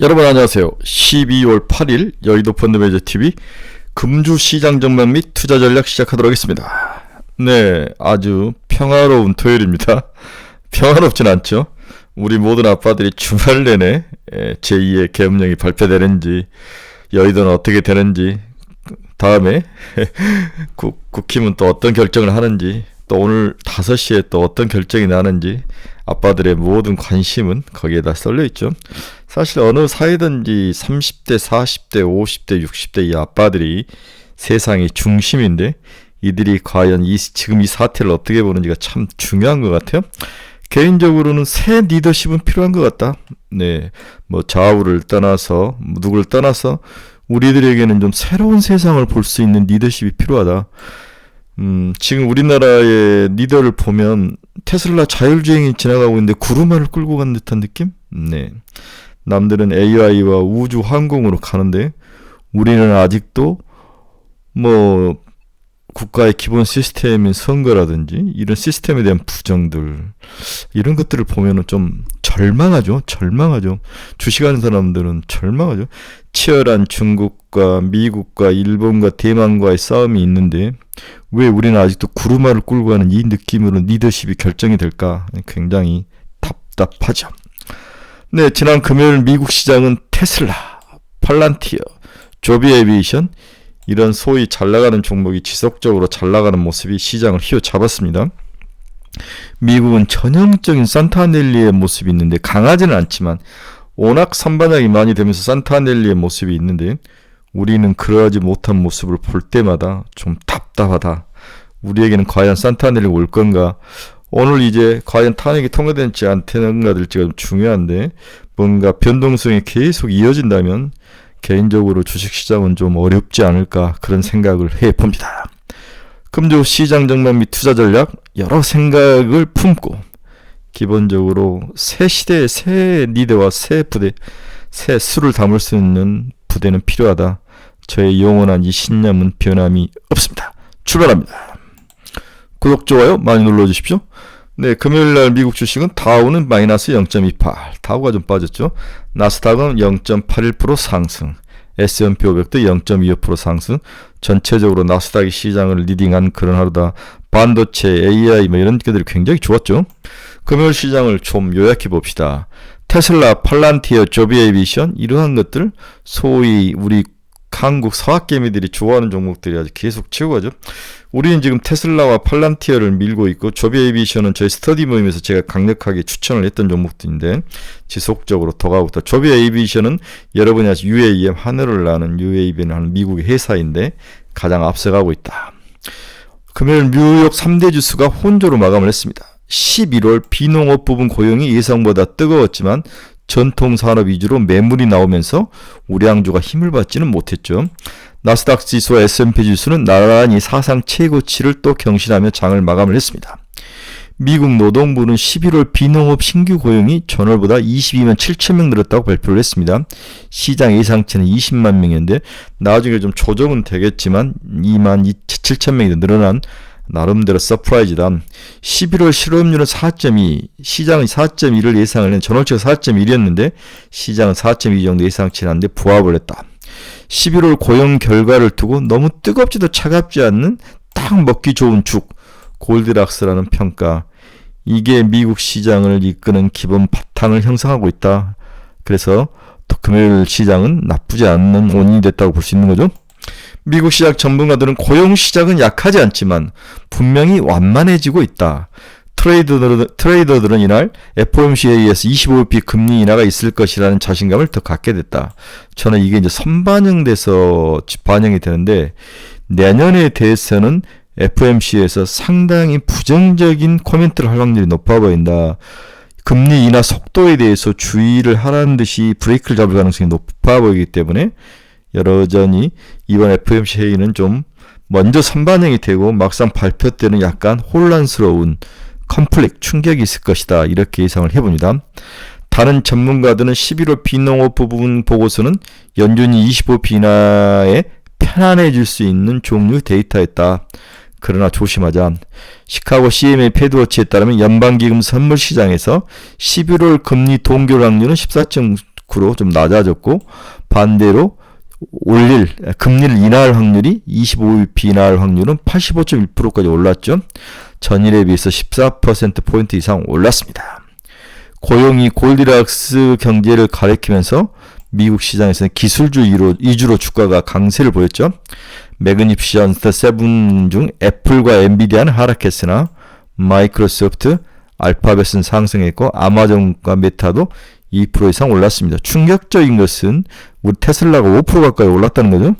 여러분 안녕하세요. 12월 8일 여의도 펀드매니저TV 금주시장 전망 및 투자 전략 시작하도록 하겠습니다. 네, 아주 평화로운 토요일입니다. 평화롭진 않죠. 우리 모든 아빠들이 주말 내내 제2의 계엄령이 발표되는지, 여의도는 어떻게 되는지, 다음에 국힘은 또 어떤 결정을 하는지, 또 오늘 5시에 또 어떤 결정이 나는지, 아빠들의 모든 관심은 거기에다 쏠려있죠. 사실 어느 사회든지 30대, 40대, 50대, 60대 이 아빠들이 세상의 중심인데, 이들이 과연 지금 이 사태를 어떻게 보는지가 참 중요한 것 같아요. 개인적으로는 새 리더십은 필요한 것 같다. 네, 뭐 좌우를 떠나서, 누구를 떠나서 우리들에게는 좀 새로운 세상을 볼 수 있는 리더십이 필요하다. 지금 우리나라의 리더를 보면 테슬라 자율주행이 지나가고 있는데 구루마를 끌고 간 듯한 느낌? 네. 남들은 AI와 우주 항공으로 가는데 우리는 아직도 뭐 국가의 기본 시스템인 선거라든지 이런 시스템에 대한 부정들, 이런 것들을 보면은 좀 절망하죠. 주식하는 사람들은 절망하죠. 치열한 중국과 미국과 일본과 대만과의 싸움이 있는데 왜 우리는 아직도 구루마를 끌고 가는 이 느낌으로 리더십이 결정이 될까? 굉장히 답답하죠. 네, 지난 금요일 미국 시장은 테슬라, 팔란티어, 조비 에비에이션, 이런 소위 잘나가는 종목이 지속적으로 잘나가는 모습이 시장을 휘어잡았습니다. 미국은 전형적인 산타넬리의 모습이 있는데 강하지는 않지만 워낙 선반영이 많이 되면서 산타넬리의 모습이 있는데 우리는 그러하지 못한 모습을 볼 때마다 좀 답답하다. 우리에게는 과연 산타넬리가 올 건가? 오늘 이제 과연 탄핵이 통과될지 안 통과될지가 좀 중요한데 뭔가 변동성이 계속 이어진다면 개인적으로 주식시장은 좀 어렵지 않을까 그런 생각을 해봅니다. 금주 시장 전망 및 투자 전략 여러 생각을 품고 기본적으로 새 시대의 새 리더와 새 부대, 새 수를 담을 수 있는 부대는 필요하다. 저의 영원한 이 신념은 변함이 없습니다. 출발합니다. 구독, 좋아요 많이 눌러주십시오. 네, 금요일날 미국 주식은 다우는 마이너스 0.28, 다우가 좀 빠졌죠. 나스닥은 0.81% 상승, S&P 500도 0.25% 상승. 전체적으로 나스닥이 시장을 리딩한 그런 하루다. 반도체, AI 뭐 이런 것들이 굉장히 좋았죠. 금요일 시장을 좀 요약해 봅시다. 테슬라, 팔란티어, 조비 에비에이션 이러한 것들, 소위 우리 한국 서학개미들이 좋아하는 종목들이 아주 계속 치고 가죠. 우리는 지금 테슬라와 팔란티어를 밀고 있고 조비 에비에이션은 저희 스터디 모임에서 제가 강력하게 추천을 했던 종목들인데 지속적으로 더 가고 있다. 조비 에비에이션은 여러분이 아직 UAM, 하늘을 나는 UAM을 하는 미국의 회사인데 가장 앞서가고 있다. 금요일 뉴욕 3대 지수가 혼조로 마감을 했습니다. 11월 비농업 부분 고용이 예상보다 뜨거웠지만 전통산업 위주로 매물이 나오면서 우량주가 힘을 받지는 못했죠. 나스닥 지수와 S&P 지수는 나란히 사상 최고치를 또 경신하며 장을 마감을 했습니다. 미국 노동부는 11월 비농업 신규 고용이 전월보다 22만 7천 명 늘었다고 발표를 했습니다. 시장 예상치는 20만 명인데 나중에 좀 조정은 되겠지만 2만 7천 명이 늘어난 나름대로 서프라이즈다. 11월 실업률은 4.2, 시장은 4.1을 예상을 했는데 전월치가 4.1이었는데 시장은 4.2 정도 예상치 않는데 부합을 했다. 11월 고용 결과를 두고 너무 뜨겁지도 차갑지 않는 딱 먹기 좋은 죽, 골디락스라는 평가. 이게 미국 시장을 이끄는 기본 바탕을 형성하고 있다. 그래서 또 금요일 시장은 나쁘지 않는 원인이 됐다고 볼 수 있는 거죠. 미국 시장 전문가들은 고용 시장은 약하지 않지만 분명히 완만해지고 있다. 트레이더들은 이날 FOMC에서 25bp 금리 인하가 있을 것이라는 자신감을 더 갖게 됐다. 저는 이게 이제 선반영돼서 반영이 되는데 내년에 대해서는 FOMC에서 상당히 부정적인 코멘트를 할 확률이 높아 보인다. 금리 인하 속도에 대해서 주의를 하라는 듯이 브레이크를 잡을 가능성이 높아 보이기 때문에 여전히 이번 FOMC 회의는 좀 먼저 선반영이 되고 막상 발표 때는 약간 혼란스러운 컴플렉, 충격이 있을 것이다. 이렇게 예상을 해봅니다. 다른 전문가들은 11월 비농업 부분 보고서는 연준이 25bp 인하에 편안해질 수 있는 종류 데이터였다. 그러나 조심하자. 시카고 CMA 패드워치에 따르면 연방기금 선물 시장에서 11월 금리 동결 확률은 14.9% 49% 좀 낮아졌고, 반대로 금리를 인하할 확률이 25bp 인하할 확률은 85.1%까지 올랐죠. 전일에 비해서 14%포인트 이상 올랐습니다. 고용이 골디락스 경제를 가리키면서 미국 시장에서는 기술주 위주로 주가가 강세를 보였죠. 매그니피션트 7 중 애플과 엔비디아는 하락했으나 마이크로소프트, 알파벳은 상승했고 아마존과 메타도 2% 이상 올랐습니다. 충격적인 것은 우리 테슬라가 5% 가까이 올랐다는 거죠.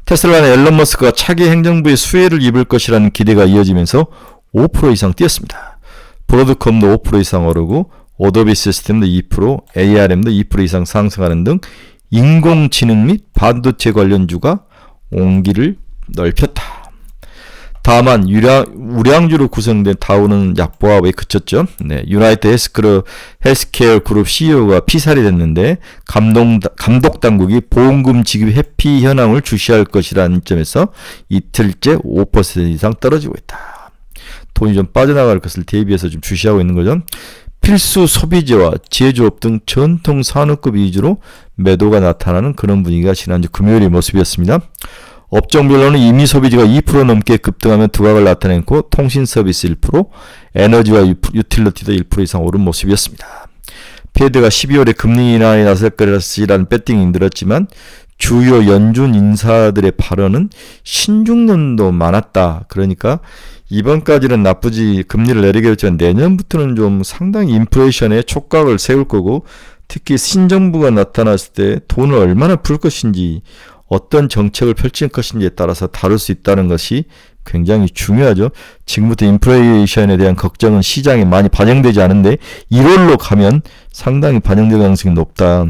테슬라는 앨런 머스크가 차기 행정부의 수혜를 입을 것이라는 기대가 이어지면서 5% 이상 뛰었습니다. 브로드컴도 5% 이상 오르고 어도비 시스템도 2%, ARM도 2% 이상 상승하는 등 인공지능 및 반도체 관련주가 온기를 넓혔다. 다만 우량주로 구성된 다우는 약보합에 그쳤죠. 네, 유나이트 헬스케어 그룹 CEO가 피살이 됐는데 감독 당국이 보험금 지급 회피 현황을 주시할 것이라는 점에서 이틀째 5% 이상 떨어지고 있다. 돈이 좀 빠져나갈 것을 대비해서 좀 주시하고 있는 거죠. 필수 소비재와 제조업 등 전통 산업급 위주로 매도가 나타나는 그런 분위기가 지난주 금요일의 모습이었습니다. 업종별로는 이미 소비재가 2% 넘게 급등하며 두각을 나타냈고 통신 서비스 1%, 에너지와 유틸리티도 1% 이상 오른 모습이었습니다. 페드가 12월에 금리 인하에 나설 것이라는 배팅이 힘들었지만 주요 연준 인사들의 발언은 신중론도 많았다. 그러니까 이번까지는 나쁘지 금리를 내리게 했지만 내년부터는 좀 상당히 인플레이션에 촉각을 세울 거고 특히 신정부가 나타났을 때 돈을 얼마나 풀 것인지 어떤 정책을 펼칠 것인지에 따라서 다룰 수 있다는 것이 굉장히 중요하죠. 지금부터 인플레이션에 대한 걱정은 시장에 많이 반영되지 않은데 1월로 가면 상당히 반영될 가능성이 높다.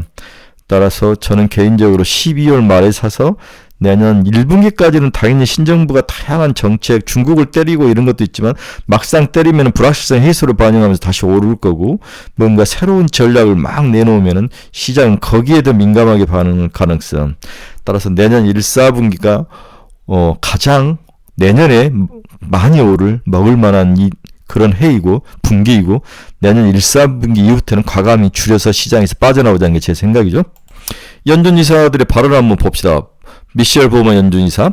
따라서 저는 개인적으로 12월 말에 사서 내년 1분기까지는 당연히 신정부가 다양한 정책, 중국을 때리고 이런 것도 있지만 막상 때리면 불확실성 해소를 반영하면서 다시 오를 거고 뭔가 새로운 전략을 막 내놓으면 시장은 거기에 더 민감하게 반응할 가능성. 따라서 내년 1, 4분기가 가장 내년에 많이 먹을 만한 그런 해이고 분기이고 내년 1, 4분기 이후부터는 과감히 줄여서 시장에서 빠져나오자는 게 제 생각이죠. 연준이사들의 발언을 한번 봅시다. 미셸 보먼 연준이사,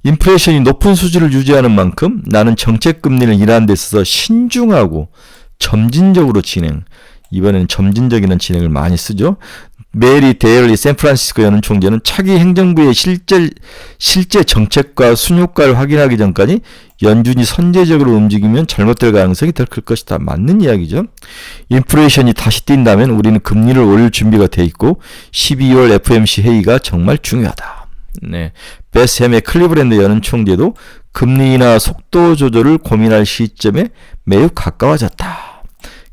인플레이션이 높은 수준을 유지하는 만큼 나는 정책 금리를 인하하는 데 있어서 신중하고 점진적으로 이번에는 점진적인 진행을 많이 쓰죠. 메리 데일리 샌프란시스코 연은 총재는 차기 행정부의 실제 정책과 순효과를 확인하기 전까지 연준이 선제적으로 움직이면 잘못될 가능성이 더 클 것이다. 맞는 이야기죠. 인플레이션이 다시 뛴다면 우리는 금리를 올릴 준비가 돼 있고 12월 FOMC 회의가 정말 중요하다. 네, 베스햄의 클리브랜드 연은 총재도 금리 인하 속도 조절을 고민할 시점에 매우 가까워졌다.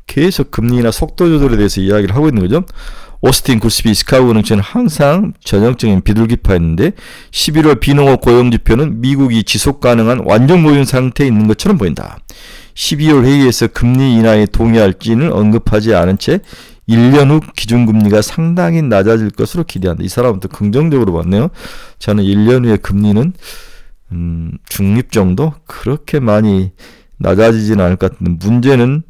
계속 금리 인하 속도 조절에 대해서 이야기를 하고 있는 거죠. 오스틴 굴스비 시카고 은행처는 항상 전형적인 비둘기파였는데 11월 비농업 고용지표는 미국이 지속가능한 완전 고용 상태에 있는 것처럼 보인다. 12월 회의에서 금리 인하에 동의할지는 언급하지 않은 채 1년 후 기준금리가 상당히 낮아질 것으로 기대한다. 이 사람부터 긍정적으로 봤네요. 저는 1년 후에 금리는 중립 정도? 그렇게 많이 낮아지지는 않을 것 같은데 문제는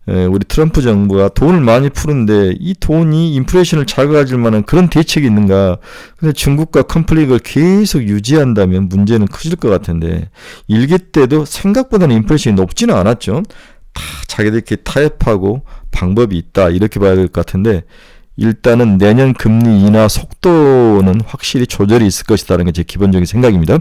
우리 트럼프 정부가 돈을 많이 푸는데 이 돈이 인플레이션을 자극할 만한 그런 대책이 있는가. 근데 중국과 컨플릭을 계속 유지한다면 문제는 커질 것 같은데 1기 때도 생각보다는 인플레이션이 높지는 않았죠. 다 자기들끼리 타협하고 방법이 있다 이렇게 봐야 될 것 같은데 일단은 내년 금리 인하 속도는 확실히 조절이 있을 것이다라는 게 제 기본적인 생각입니다.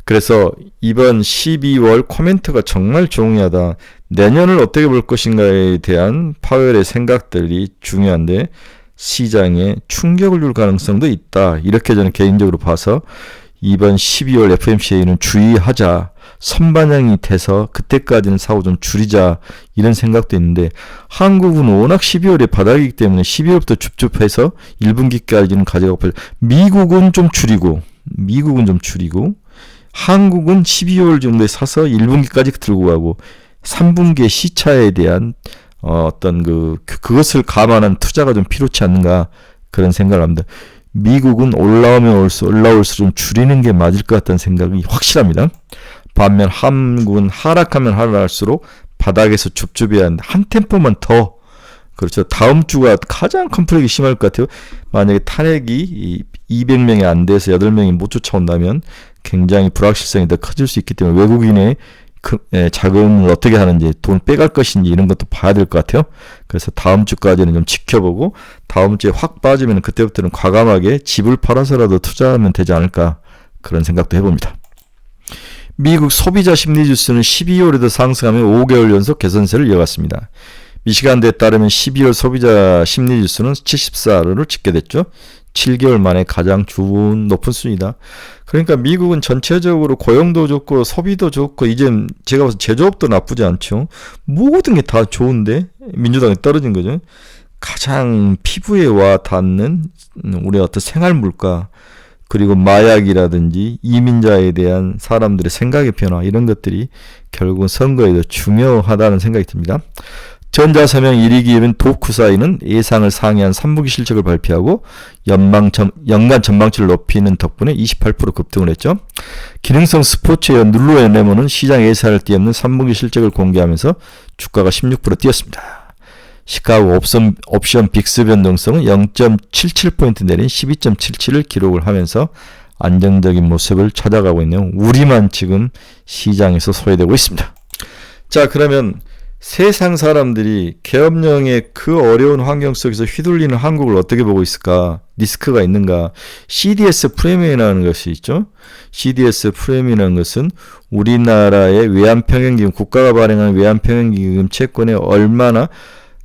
그래서 이번 12월 코멘트가 정말 중요하다. 내년을 어떻게 볼 것인가에 대한 파웰의 생각들이 중요한데 시장에 충격을 줄 가능성도 있다. 이렇게 저는 개인적으로 봐서 이번 12월 FOMC는 주의하자. 선반영이 돼서 그때까지는 사고 좀 줄이자 이런 생각도 있는데 한국은 워낙 12월에 바닥이기 때문에 12월부터 줍줍해서 1분기까지는 가져가고 미국은 좀 줄이고 한국은 12월 정도에 사서 1분기까지 들고 가고 3분기의 시차에 대한 어떤 그것을 감안한 투자가 좀 필요치 않는가 그런 생각을 합니다. 미국은 올라오면 올라올수록 좀 줄이는 게 맞을 것 같다는 생각이 확실합니다. 반면 한국은 하락하면 하락할수록 바닥에서 줍줍해야 하는데 한 템포만 더 그렇죠. 다음 주가 가장 컴플렉이 심할 것 같아요. 만약에 탄핵이 200명이 안 돼서 8명이 못 쫓아온다면 굉장히 불확실성이 더 커질 수 있기 때문에 외국인의 자금을 어떻게 하는지, 돈 빼갈 것인지 이런 것도 봐야 될 것 같아요. 그래서 다음 주까지는 좀 지켜보고 다음 주에 확 빠지면 그때부터는 과감하게 집을 팔아서라도 투자하면 되지 않을까, 그런 생각도 해봅니다. 미국 소비자 심리지수는 12월에도 상승하며 5개월 연속 개선세를 이어갔습니다. 미시간대에 따르면 12월 소비자 심리지수는 74를 찍게 됐죠. 7개월 만에 가장 높은 수준이다. 그러니까 미국은 전체적으로 고용도 좋고 소비도 좋고 이제 제가 봐서 제조업도 나쁘지 않죠. 모든 게 다 좋은데 민주당이 떨어진 거죠. 가장 피부에 와 닿는 우리 어떤 생활 물가, 그리고 마약이라든지 이민자에 대한 사람들의 생각의 변화, 이런 것들이 결국은 선거에도 중요하다는 생각이 듭니다. 전자서명 1위 기업인 도쿠사이는 예상을 상회한 3분기 실적을 발표하고 연간 전망치를 높이는 덕분에 28% 급등을 했죠. 기능성 스포츠웨어 룰루레몬은 시장 예상을 뛰어넘는 3분기 실적을 공개하면서 주가가 16% 뛰었습니다. 시카고 옵션 빅스 변동성은 0.77포인트 내린 12.77을 기록을 하면서 안정적인 모습을 찾아가고 있네요. 우리만 지금 시장에서 소외되고 있습니다. 자, 그러면 세상 사람들이 계엄령의 그 어려운 환경 속에서 휘둘리는 한국을 어떻게 보고 있을까? 리스크가 있는가? CDS 프리미엄이라는 것이 있죠. CDS 프리미엄이라는 것은 우리나라의 외환평형기금, 국가가 발행하는 외환평형기금 채권에 얼마나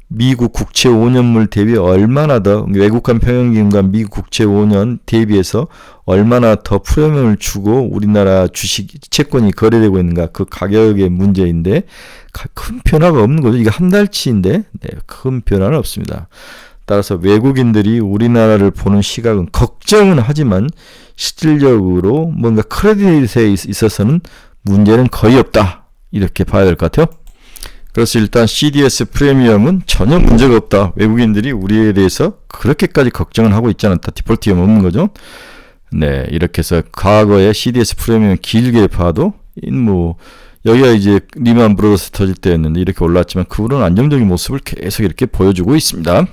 미국 국채 5년물 대비 얼마나 더, 외국한 평형기금과 미국 국채 5년 대비해서 얼마나 더 프리미엄을 주고 우리나라 주식 채권이 거래되고 있는가, 그 가격의 문제인데 큰 변화가 없는 거죠. 이게 한 달치인데 큰 변화는 없습니다. 따라서 외국인들이 우리나라를 보는 시각은 걱정은 하지만 실질적으로 뭔가 크레딧에 있어서는 문제는 거의 없다, 이렇게 봐야 될 것 같아요. 그래서 일단 CDS 프리미엄은 전혀 문제가 없다. 외국인들이 우리에 대해서 그렇게까지 걱정을 하고 있지 않다. 디폴트 위험 없는 거죠. 네, 이렇게 해서 과거에 CDS 프리미엄 길게 봐도 여기가 이제 리만 브로더스 터질 때였는데 이렇게 올랐지만 그 후로는 안정적인 모습을 계속 이렇게 보여주고 있습니다.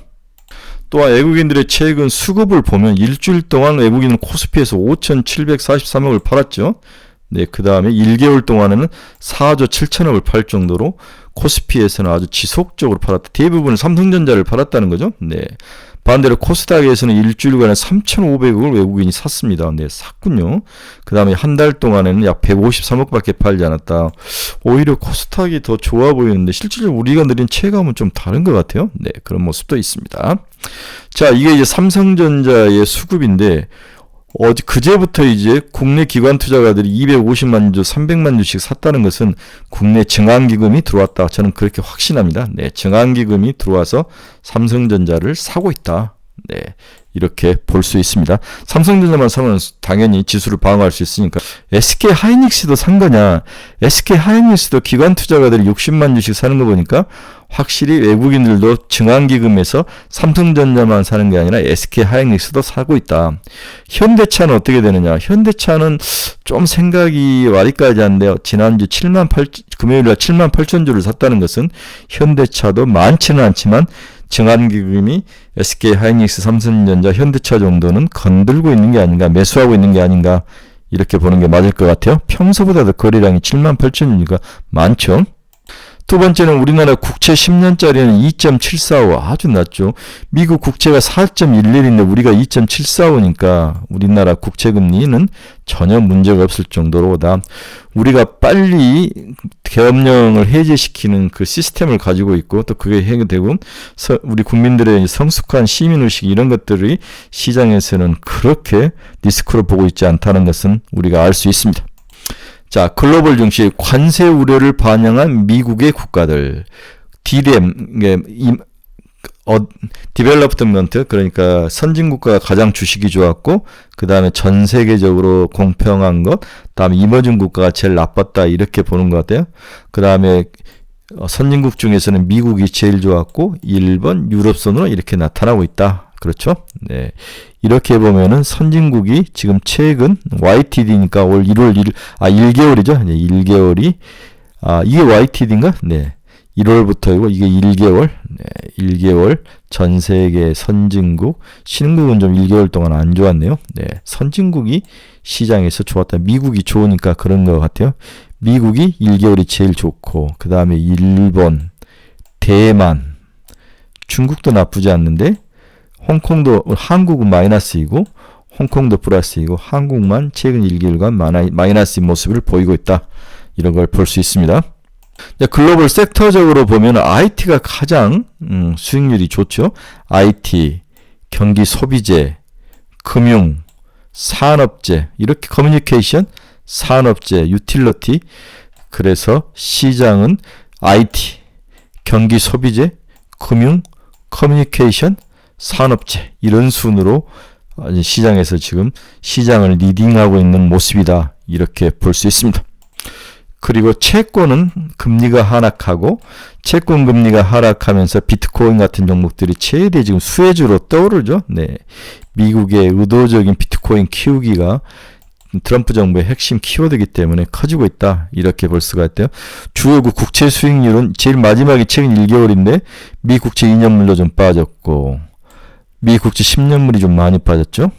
또한 외국인들의 최근 수급을 보면 일주일 동안 외국인은 코스피에서 5,743억을 팔았죠. 네, 그 다음에 1개월 동안에는 4조 7천억을 팔 정도로 코스피에서는 아주 지속적으로 팔았다. 대부분 삼성전자를 팔았다는 거죠. 네. 반대로 코스닥에서는 일주일간에 3,500억을 외국인이 샀습니다. 네, 샀군요. 그 다음에 한 달 동안에는 약 153억밖에 팔지 않았다. 오히려 코스닥이 더 좋아 보이는데 실질적으로 우리가 느린 체감은 좀 다른 것 같아요. 네, 그런 모습도 있습니다. 자, 이게 이제 삼성전자의 수급인데 그제부터 이제 국내 기관 투자가들이 250만 주, 300만 주씩 샀다는 것은 국내 증안기금이 들어왔다. 저는 그렇게 확신합니다. 네, 증안기금이 들어와서 삼성전자를 사고 있다. 네, 이렇게 볼 수 있습니다. 삼성전자만 사면 당연히 지수를 방어할 수 있으니까. SK하이닉스도 산 거냐? SK하이닉스도 기관 투자가들이 60만 주씩 사는 거 보니까 확실히 외국인들도 증안기금에서 삼성전자만 사는 게 아니라 SK하이닉스도 사고 있다. 현대차는 어떻게 되느냐? 현대차는 좀 생각이 와리까지 한데요. 지난주 금요일날 7만 8천 주를 샀다는 것은 현대차도 많지는 않지만 증안기금이 SK하이닉스, 삼성전자, 현대차 정도는 건들고 있는 게 아닌가, 매수하고 있는 게 아닌가, 이렇게 보는 게 맞을 것 같아요. 평소보다도 거래량이 7만 8천이니까 많죠. 두 번째는 우리나라 국채 10년짜리는 2.745, 아주 낮죠. 미국 국채가 4.11인데 우리가 2.745니까 우리나라 국채 금리는 전혀 문제가 없을 정도로다. 우리가 빨리 계엄령을 해제시키는 그 시스템을 가지고 있고 또 그게 해결되고 우리 국민들의 성숙한 시민의식 이런 것들이 시장에서는 그렇게 리스크로 보고 있지 않다는 것은 우리가 알 수 있습니다. 자, 글로벌 증시 관세 우려를 반영한 미국의 국가들 DDM, 디벨롭먼트, 그러니까 선진국가가 가장 주식이 좋았고 그 다음에 전 세계적으로 공평한 것, 다음에 이머징 국가가 제일 나빴다, 이렇게 보는 것 같아요. 그 다음에 선진국 중에서는 미국이 제일 좋았고 일본, 유럽 순으로 이렇게 나타나고 있다. 그렇죠? 네. 이렇게 보면은 선진국이 지금 최근 YTD니까 올 1월 1개월이죠. 네, 1개월이 이게 YTD인가? 네. 1월부터이고 이게 1개월, 1개월 전 세계 선진국, 신흥국은 좀 1개월 동안 안 좋았네요. 선진국이 시장에서 좋았다. 미국이 좋으니까 그런 것 같아요. 미국이 1개월이 제일 좋고, 그 다음에 일본, 대만, 중국도 나쁘지 않는데, 홍콩도, 한국은 마이너스이고, 홍콩도 플러스이고, 한국만 최근 1개월간 마이너스인 모습을 보이고 있다. 이런 걸 볼 수 있습니다. 글로벌 섹터적으로 보면 IT가 가장 수익률이 좋죠. IT, 경기 소비재, 금융, 산업재, 이렇게 커뮤니케이션, 산업재, 유틸러티. 그래서 시장은 IT, 경기 소비재, 금융, 커뮤니케이션, 산업재 이런 순으로 시장에서 지금 시장을 리딩하고 있는 모습이다. 이렇게 볼 수 있습니다. 그리고 채권은 금리가 하락하고, 채권 금리가 하락하면서 비트코인 같은 종목들이 최대 지금 수혜주로 떠오르죠. 미국의 의도적인 비트코인 키우기가 트럼프 정부의 핵심 키워드이기 때문에 커지고 있다. 이렇게 볼 수가 있대요. 주요국 국채 수익률은 제일 마지막이 최근 1개월인데 미 국채 2년물도 좀 빠졌고, 미 국채 10년물이 좀 많이 빠졌죠.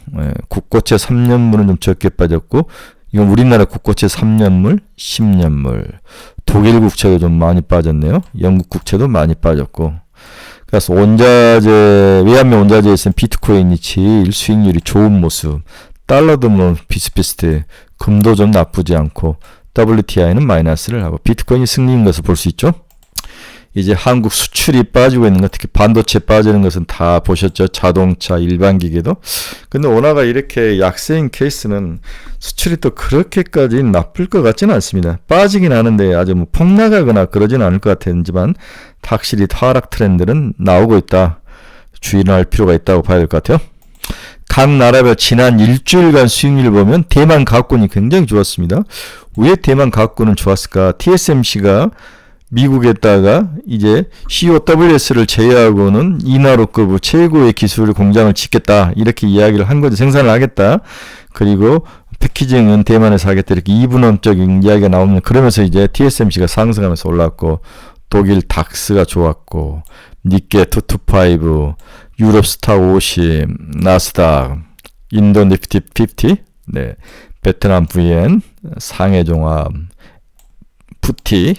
국고채 3년물은 좀 적게 빠졌고, 이건 우리나라 국고채 3년물, 10년물, 독일 국채가 좀 많이 빠졌네요. 영국 국채도 많이 빠졌고. 그래서 외환명 원자재에서는 비트코인이 제일 수익률이 좋은 모습. 달러도 뭐 비슷비슷해. 금도 좀 나쁘지 않고, WTI는 마이너스를 하고, 비트코인이 승리인 것을 볼 수 있죠. 이제 한국 수출이 빠지고 있는 것, 특히 반도체 빠지는 것은 다 보셨죠. 자동차, 일반 기계도. 근데 원화가 이렇게 약세인 케이스는 수출이 또 그렇게까지 나쁠 것 같지는 않습니다. 빠지긴 하는데 아주 뭐 폭락하거나 그러지는 않을 것 같지만 확실히 하락 트렌드는 나오고 있다. 주의할 필요가 있다고 봐야 될 것 같아요. 각 나라별 지난 일주일간 수익률을 보면 대만 가구권이 굉장히 좋았습니다. 왜 대만 가구권은 좋았을까? TSMC가 미국에다가 이제 COWS를 제외하고는 이나로급 최고의 기술 공장을 짓겠다. 이렇게 이야기를 한 거죠. 생산을 하겠다. 그리고 패키징은 대만에서 하겠다. 이렇게 이분업적인 이야기가 나오면 그러면서 이제 TSMC가 상승하면서 올랐고, 독일 닥스가 좋았고, 니케 225, 유럽 스타 50, 나스닥, 인도 니프티 50, 베트남 VN, 상해 종합, 푸치,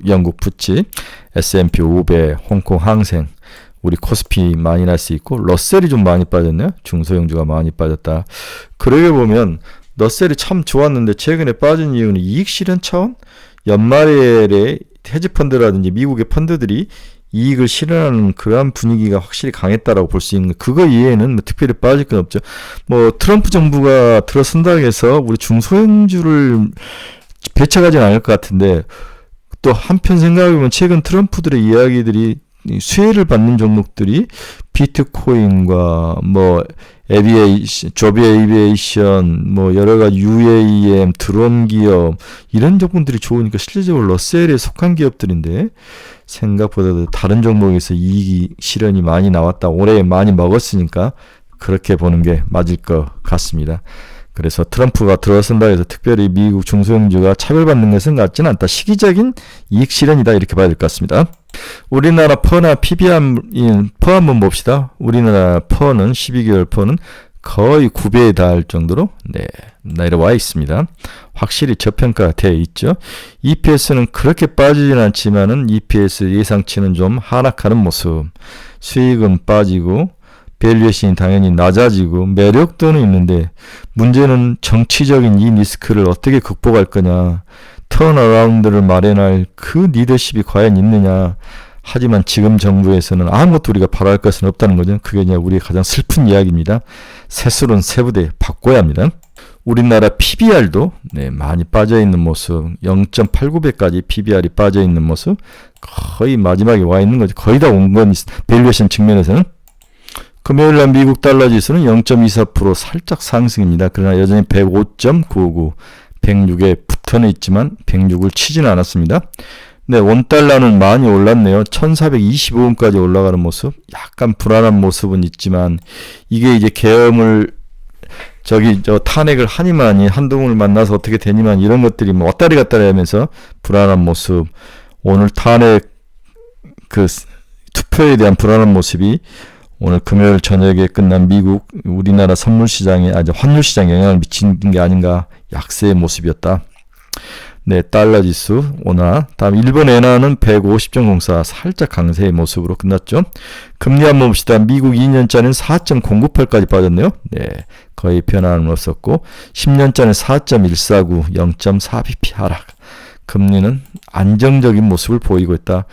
영국 푸치, S&P 500, 홍콩 항생, 우리 코스피 마이너스 있고, 러셀이 좀 많이 빠졌네요. 중소형주가 많이 빠졌다. 그러게 보면 러셀이 참 좋았는데 최근에 빠진 이유는 이익 실현 차원? 연말에 헤지펀드라든지 미국의 펀드들이 이익을 실현하는 그러한 분위기가 확실히 강했다라고 볼 수 있는, 그거 이외에는 뭐 특별히 빠질 건 없죠. 뭐 트럼프 정부가 들어선다고 해서 우리 중소형주를 배척하지는 않을 것 같은데, 또 한편 생각해보면 최근 트럼프들의 이야기들이 수혜를 받는 종목들이 비트코인과 뭐 조비 에이비에이션, 뭐 여러가지 UAM, 드론 기업, 이런 종목들이 좋으니까 실질적으로 러셀에 속한 기업들인데 생각보다도 다른 종목에서 이익 실현이 많이 나왔다. 올해 많이 먹었으니까 그렇게 보는 게 맞을 것 같습니다. 그래서 트럼프가 들어선다 해서 특별히 미국 중소형주가 차별받는 것은 같지는 않다. 시기적인 이익 실현이다. 이렇게 봐야 될 것 같습니다. 우리나라 퍼나 PBR, 퍼 한번 봅시다. 우리나라 퍼는 12개월 퍼는 거의 9배에 달할 정도로 내려와 있습니다. 확실히 저평가가 되어 있죠. EPS는 그렇게 빠지진 않지만은 EPS 예상치는 좀 하락하는 모습. 수익은 빠지고 밸류에이션이 당연히 낮아지고 매력도는 있는데, 문제는 정치적인 이 리스크를 어떻게 극복할 거냐, 턴어라운드를 마련할 그 리더십이 과연 있느냐. 하지만 지금 정부에서는 아무것도 우리가 바랄 것은 없다는 거죠. 그게 그냥 우리의 가장 슬픈 이야기입니다. 세술은 세부대 바꿔야 합니다. 우리나라 PBR도 많이 빠져있는 모습, 0.89배까지 PBR이 빠져있는 모습, 거의 마지막에 와 있는 거죠. 거의 다 온 건 밸류에이션 측면에서는. 금요일날 미국 달러 지수는 0.24% 살짝 상승입니다. 그러나 여전히 105.99, 106에 붙어는 있지만 106을 치지는 않았습니다. 원달러는 많이 올랐네요. 1425원까지 올라가는 모습. 약간 불안한 모습은 있지만, 이게 이제 계엄을 탄핵을 하니만이 한동훈을 만나서 어떻게 되니만 이런 것들이 뭐 왔다리 갔다리 하면서 불안한 모습. 오늘 탄핵 그 투표에 대한 불안한 모습이 오늘 금요일 저녁에 끝난 미국 우리나라 선물 시장에 환율 시장에 영향을 미친 게 아닌가 약세의 모습이었다. 네, 달러 지수 원화. 다음 일본 엔화는 150.04 살짝 강세의 모습으로 끝났죠. 금리 한번 봅시다. 미국 2년짜리는 4.098까지 빠졌네요. 네, 거의 변화는 없었고 10년짜리는 4.149 0.4bp 하락. 금리는 안정적인 모습을 보이고 있다.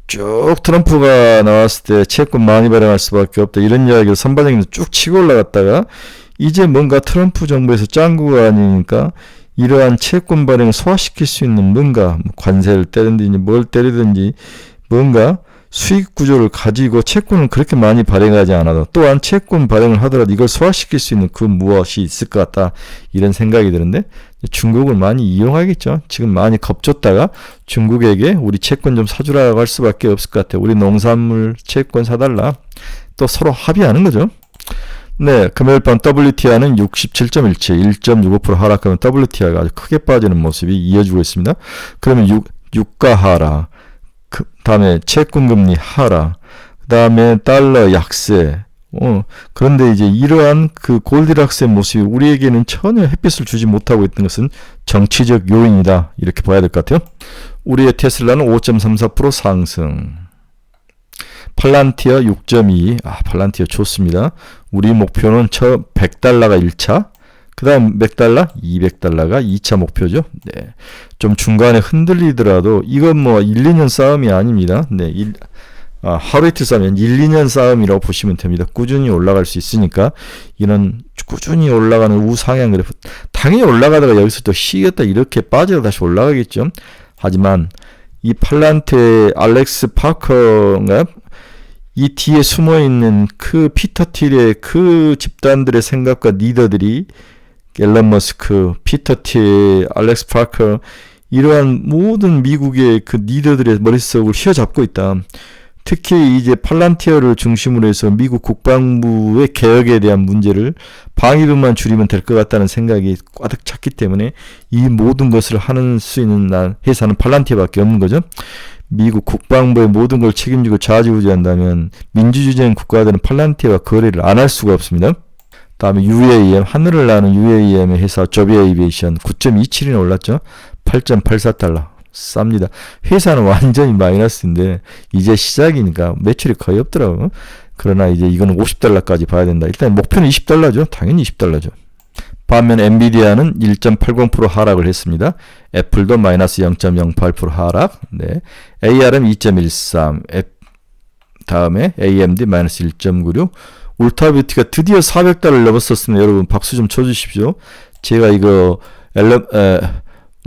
쭉 트럼프가 나왔을 때 채권 많이 발행할 수밖에 없다. 이런 이야기를 선반영에서 쭉 치고 올라갔다가 이제 뭔가 트럼프 정부에서 짱구가 아니니까 이러한 채권 발행을 소화시킬 수 있는 뭔가 관세를 때리든지 뭘 때리든지 뭔가 수익 구조를 가지고 채권을 그렇게 많이 발행하지 않아도 또한 채권 발행을 하더라도 이걸 소화시킬 수 있는 그 무엇이 있을 것 같다. 이런 생각이 드는데 중국을 많이 이용하겠죠. 지금 많이 겁줬다가 중국에게 우리 채권 좀 사주라고 할 수밖에 없을 것 같아요. 우리 농산물 채권 사달라. 또 서로 합의하는 거죠. 네, 금요일 밤 WTI는 67.17, 1.65% 하락하면 WTI가 아주 크게 빠지는 모습이 이어지고 있습니다. 그러면 유가 하락, 그 다음에 채권금리 하락, 그 다음에 달러 약세. 그런데 이제 이러한 그 골디락스의 모습이 우리에게는 전혀 햇빛을 주지 못하고 있는 것은 정치적 요인이다. 이렇게 봐야 될 것 같아요. 우리의 테슬라는 5.34% 상승. 팔란티어 6.2. 팔란티어 좋습니다. 우리 목표는 100달러가 1차, 그 다음 몇 달러? 200달러가 2차 목표죠. 네. 좀 중간에 흔들리더라도 이건 뭐 1, 2년 싸움이 아닙니다. 네. 하루 이틀 싸움이 1, 2년 싸움이라고 보시면 됩니다. 꾸준히 올라갈 수 있으니까 이런 꾸준히 올라가는 우상향 그래프 당연히 올라가다가 여기서 또 쉬겠다 이렇게 빠져서 다시 올라가겠죠. 하지만 이 팔란티의 알렉스 파커가 이 뒤에 숨어있는 그 피터 틸의 그 집단들의 생각과 리더들이 앨런 머스크, 피터 틸, 알렉스 파커 이러한 모든 미국의 그 리더들의 머릿속을 휘어잡고 있다. 특히 이제 팔란티어를 중심으로 해서 미국 국방부의 개혁에 대한 문제를 방위비만 줄이면 될 것 같다는 생각이 꽉 찼기 때문에 이 모든 것을 하는 수 있는 회사는 팔란티어밖에 없는 거죠. 미국 국방부의 모든 걸 책임지고 좌지우지한다면 민주주의적인 국가들은 팔란티어와 거래를 안 할 수가 없습니다. 다음에 UAM, 하늘을 나는 UAM의 회사 조비 에이비에이션 9.27이나 올랐죠. 8.84달러. 쌉니다. 회사는 완전히 마이너스인데 이제 시작이니까 매출이 거의 없더라고요. 그러나 이제 이거는 50달러까지 봐야 된다. 일단 목표는 20달러죠. 당연히 20달러죠. 반면 엔비디아는 1.80% 하락을 했습니다. 애플도 마이너스 0.08% 하락. 네. ARM 2.13. 다음에 AMD 마이너스 1.96. 울타뷰티가 드디어 400달러를 넘었었으면 여러분 박수 좀 쳐주십시오. 제가 이거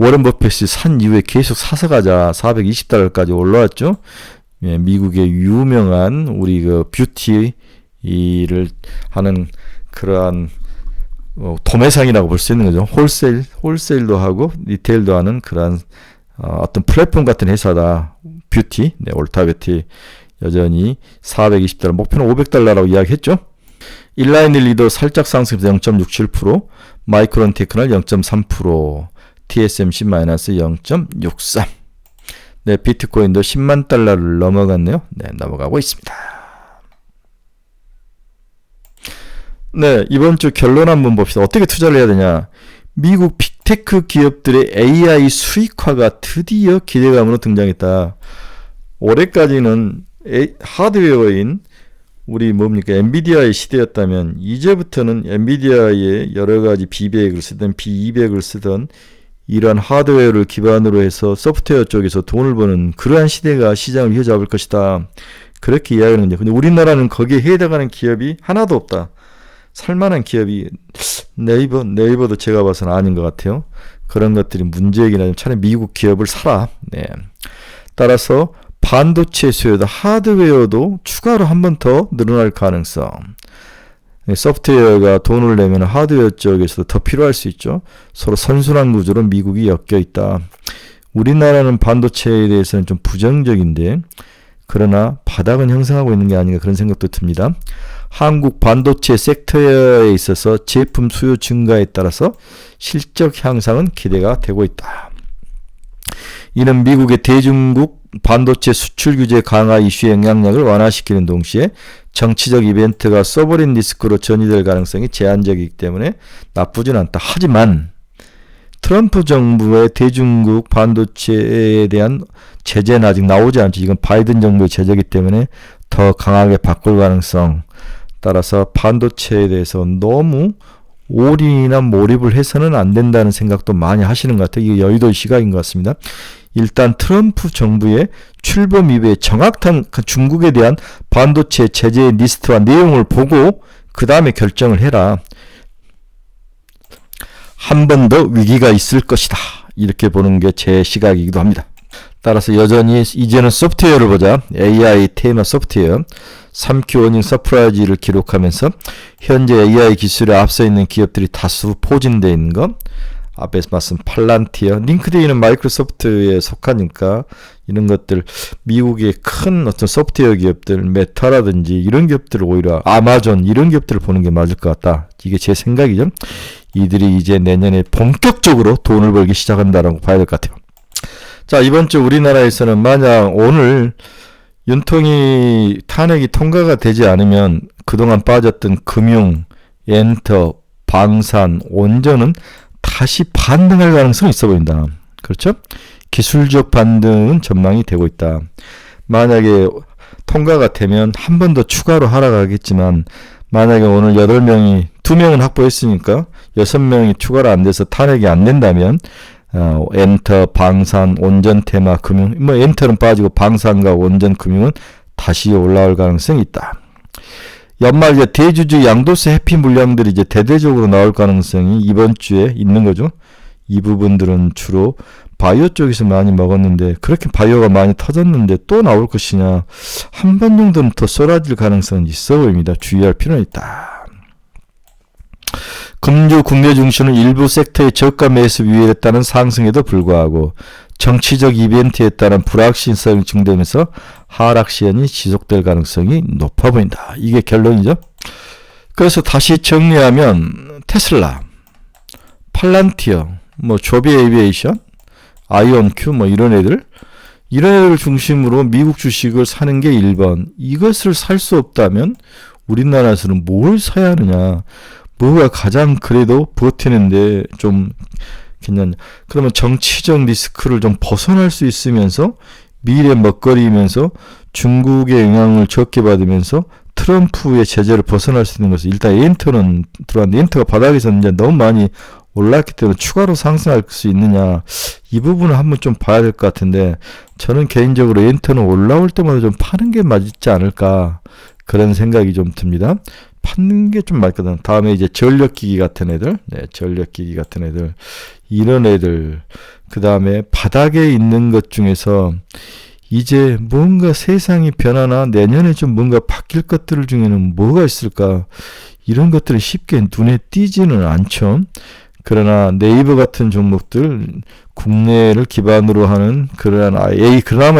워런 버핏이 산 이후에 계속 사서 가자 420달러까지 올라왔죠. 예, 미국의 유명한 우리 그 뷰티를 하는 그러한 도매상이라고 볼 수 있는 거죠. 홀세일도 하고 리테일도 하는 그러한 어떤 플랫폼 같은 회사다. 뷰티, 네, 울타뷰티 여전히 420달러, 목표는 500달러라고 이야기했죠. 인라인 리더 살짝 상승해서 0.67%, 마이크론 테크널 0.3%, TSMC 마이너스 0.63. 네, 비트코인도 10만 달러를 넘어갔네요. 네, 넘어가고 있습니다. 네, 이번 주 결론 한번 봅시다. 어떻게 투자를 해야 되냐? 미국 빅테크 기업들의 AI 수익화가 드디어 기대감으로 등장했다. 올해까지는 하드웨어인 우리 뭡니까 엔비디아의 시대였다면 이제부터는 엔비디아의 여러 가지 B100을 쓰든 B200을 쓰든 이러한 하드웨어를 기반으로 해서 소프트웨어 쪽에서 돈을 버는 그러한 시대가 시장을 휘어잡을 것이다. 그렇게 이야기하는 거죠. 근데 우리나라는 거기에 해당하는 기업이 하나도 없다. 살만한 기업이 네이버도 제가 봐서는 아닌 것 같아요. 그런 것들이 문제이긴 하지만 차라리 미국 기업을 사라. 네. 따라서 반도체 수요도 하드웨어도 추가로 한 번 더 늘어날 가능성. 소프트웨어가 돈을 내면 하드웨어 쪽에서도 더 필요할 수 있죠. 서로 선순환 구조로 미국이 엮여 있다. 우리나라는 반도체에 대해서는 좀 부정적인데 그러나 바닥은 형성하고 있는 게 아닌가 그런 생각도 듭니다. 한국 반도체 섹터에 있어서 제품 수요 증가에 따라서 실적 향상은 기대가 되고 있다. 이는 미국의 대중국 반도체 수출 규제 강화 이슈의 영향력을 완화시키는 동시에 정치적 이벤트가 소버린 리스크로 전이될 가능성이 제한적이기 때문에 나쁘진 않다. 하지만 트럼프 정부의 대중국 반도체에 대한 제재는 아직 나오지 않죠. 이건 바이든 정부의 제재이기 때문에 더 강하게 바꿀 가능성. 따라서 반도체에 대해서 너무 올인이나 몰입을 해서는 안 된다는 생각도 많이 하시는 것 같아요. 이게 여의도의 시각인 것 같습니다. 일단 트럼프 정부의 출범 이후에 정확한 중국에 대한 반도체 제재의 리스트와 내용을 보고 그 다음에 결정을 해라. 한 번 더 위기가 있을 것이다. 이렇게 보는 게 제 시각이기도 합니다. 따라서 여전히 이제는 소프트웨어를 보자. AI 테마 소프트웨어 3Q 어닝 서프라이즈를 기록하면서 현재 AI 기술에 앞서 있는 기업들이 다수 포진되어 있는 것. 앞에서 말씀 팔란티어, 링크드인은 마이크로소프트에 속하니까 이런 것들 미국의 큰 어떤 소프트웨어 기업들, 메타라든지 이런 기업들을 오히려 아마존 이런 기업들을 보는 게 맞을 것 같다. 이게 제 생각이죠. 이들이 이제 내년에 본격적으로 돈을 벌기 시작한다라고 봐야 될 것 같아요. 자, 이번 주 우리나라에서는 만약 오늘 윤통이 탄핵이 통과가 되지 않으면 그동안 빠졌던 금융, 엔터, 방산, 원전은 다시 반등할 가능성이 있어 보인다. 그렇죠? 기술적 반등은 전망이 되고 있다. 만약에 통과가 되면 한 번 더 추가로 하락하겠지만 만약에 오늘 8명이 2명은 확보했으니까 6명이 추가로 안 돼서 탄핵이 안 된다면 엔터, 방산, 원전 테마, 금융 뭐 엔터는 빠지고 방산과 원전, 금융은 다시 올라올 가능성이 있다. 연말 이제 대주주 양도세 회피 물량들이 이제 대대적으로 나올 가능성이 이번 주에 있는 거죠. 이 부분들은 주로 바이오 쪽에서 많이 먹었는데 그렇게 바이오가 많이 터졌는데 또 나올 것이냐. 한 번 정도는 더 쏟아질 가능성은 있어 보입니다. 주의할 필요는 있다. 금주 국내 증시는 일부 섹터의 저가 매수 위에 따른 상승에도 불구하고 정치적 이벤트에 따른 불확실성이 증대하면서 하락 시연이 지속될 가능성이 높아 보인다. 이게 결론이죠. 그래서 다시 정리하면 테슬라, 팔란티어, 뭐 조비 에이비에이션, 아이온큐 뭐 이런 애들 중심으로 미국 주식을 사는 게 1번. 이것을 살 수 없다면 우리나라에서는 뭘 사야 하느냐. 뭐가 가장 그래도 버티는데 좀 괜찮냐. 그러면 정치적 리스크를 좀 벗어날 수 있으면서 미래 먹거리면서 중국의 영향을 적게 받으면서 트럼프의 제재를 벗어날 수 있는 것은 일단 엔터는 들어왔는데 엔터가 바닥에서 이제 너무 많이 올랐기 때문에 추가로 상승할 수 있느냐. 이 부분을 한번 좀 봐야 될 것 같은데 저는 개인적으로 엔터는 올라올 때마다 좀 파는 게 맞지 않을까. 그런 생각이 좀 듭니다. 파는 게 좀 맞거든. 다음에 이제 전력기기 같은 애들, 전력기기 같은 애들, 이런 애들, 그 다음에 바닥에 있는 것 중에서 이제 뭔가 세상이 변하나 내년에 좀 뭔가 바뀔 것들 중에는 뭐가 있을까? 이런 것들은 쉽게 눈에 띄지는 않죠. 그러나 네이버 같은 종목들, 국내를 기반으로 하는 그나마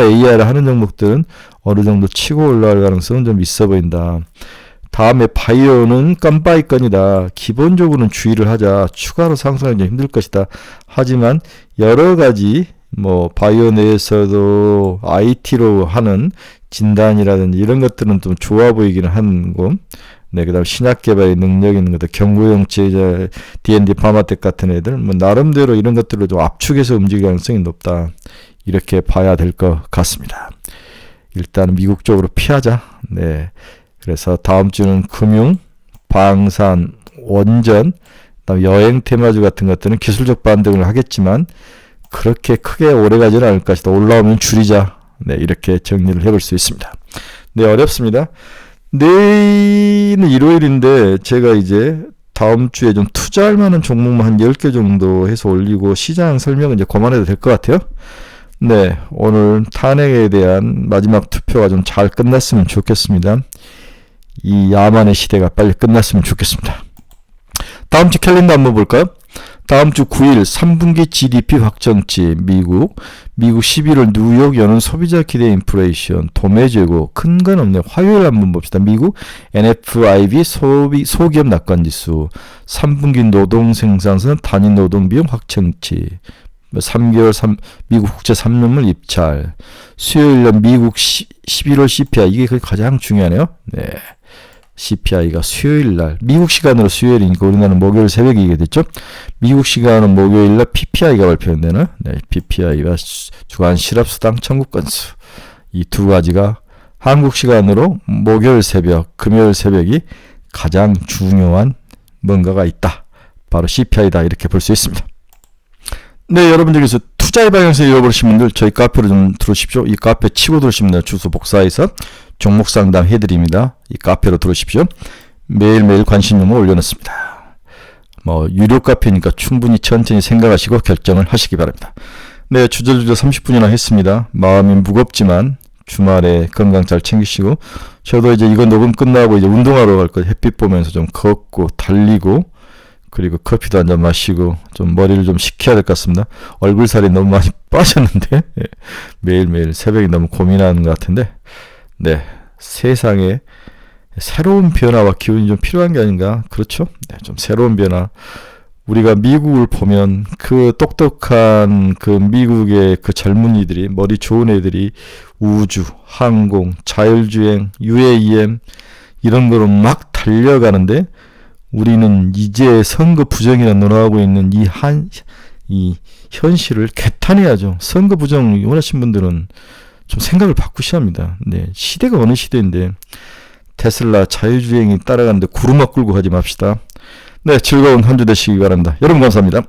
AI를 하는 종목들은 어느 정도 치고 올라갈 가능성은 좀 있어 보인다. 다음에 바이오는 깜바이건이다. 기본적으로는 주의를 하자. 추가로 상승하기 힘들 것이다. 하지만 여러 가지 뭐 바이오 내에서도 IT로 하는 진단이라든지 이런 것들은 좀 좋아 보이기는 하고, 그다음 신약 개발의 능력 있는 것들, 경구용 제자, D&D 파마텍 같은 애들, 뭐 나름대로 이런 것들을 좀 압축해서 움직일 가능성이 높다. 이렇게 봐야 될 것 같습니다. 일단 미국 쪽으로 피하자. 그래서 다음 주는 금융, 방산, 원전, 그다음 여행 테마주 같은 것들은 기술적 반등을 하겠지만 그렇게 크게 오래가지는 않을 것이다. 올라오면 줄이자. 이렇게 정리를 해볼 수 있습니다. 어렵습니다. 내일은 일요일인데 제가 이제 다음 주에 좀 투자할 만한 종목만 한 10개 정도 해서 올리고 시장 설명은 이제 그만해도 될 것 같아요. 오늘 탄핵에 대한 마지막 투표가 좀 잘 끝났으면 좋겠습니다. 이 야만의 시대가 빨리 끝났으면 좋겠습니다. 다음 주 캘린더 한번 볼까요? 다음 주 9일 3분기 GDP 확정치 미국 11월 뉴욕 연은 소비자 기대 인플레이션 도매 재고 큰 건 없네. 화요일 한번 봅시다. 미국 NFIB 소기업 낙관지수 3분기 노동 생산성 단위 노동 비용 확정치 3개월 미국 국제 3년물 입찰. 수요일 날 미국 11월 CPI, 이게 가장 중요하네요. 네. CPI가 수요일 날, 미국 시간으로 수요일이니까 우리나라는 목요일 새벽이게 됐죠. 미국 시간은 목요일 날 PPI가 발표되는, 네, PPI와 주간 실업수당 청구 건수. 이 두 가지가 한국 시간으로 목요일 새벽, 금요일 새벽이 가장 중요한 뭔가가 있다. 바로 CPI다. 이렇게 볼 수 있습니다. 네, 여러분들께서 투자의 방향을 잃어버리신 분들 저희 카페로 좀 들어오십시오. 이 카페 치고 들어오시면 돼요. 주소 복사해서 종목 상담 해드립니다. 이 카페로 들어오십시오. 매일매일 관심 용어 올려놓습니다. 유료 카페니까 충분히 천천히 생각하시고 결정을 하시기 바랍니다. 네, 주저주저 30분이나 했습니다. 마음이 무겁지만 주말에 건강 잘 챙기시고, 저도 이제 이거 녹음 끝나고 이제 운동하러 갈 거예요. 햇빛 보면서 좀 걷고 달리고, 그리고 커피도 한잔 마시고 좀 머리를 좀 식혀야 될 것 같습니다. 얼굴살이 너무 많이 빠졌는데 매일매일 새벽에 너무 고민하는 것 같은데, 네, 세상에 새로운 변화와 기운이 좀 필요한 게 아닌가. 그렇죠? 네, 좀 새로운 변화. 우리가 미국을 보면 그 똑똑한 그 미국의 그 젊은이들이, 머리 좋은 애들이 우주, 항공, 자율주행, UAM 이런 거로 막 달려가는데, 우리는 이제 선거 부정이나 논하고 있는 이 현실을 개탄해야죠. 선거 부정 원하신 분들은 좀 생각을 바꾸셔야 합니다. 네, 시대가 어느 시대인데 테슬라 자율주행이 따라가는데 구루막 끌고 가지 맙시다. 네, 즐거운 한 주 되시기 바랍니다. 여러분 감사합니다.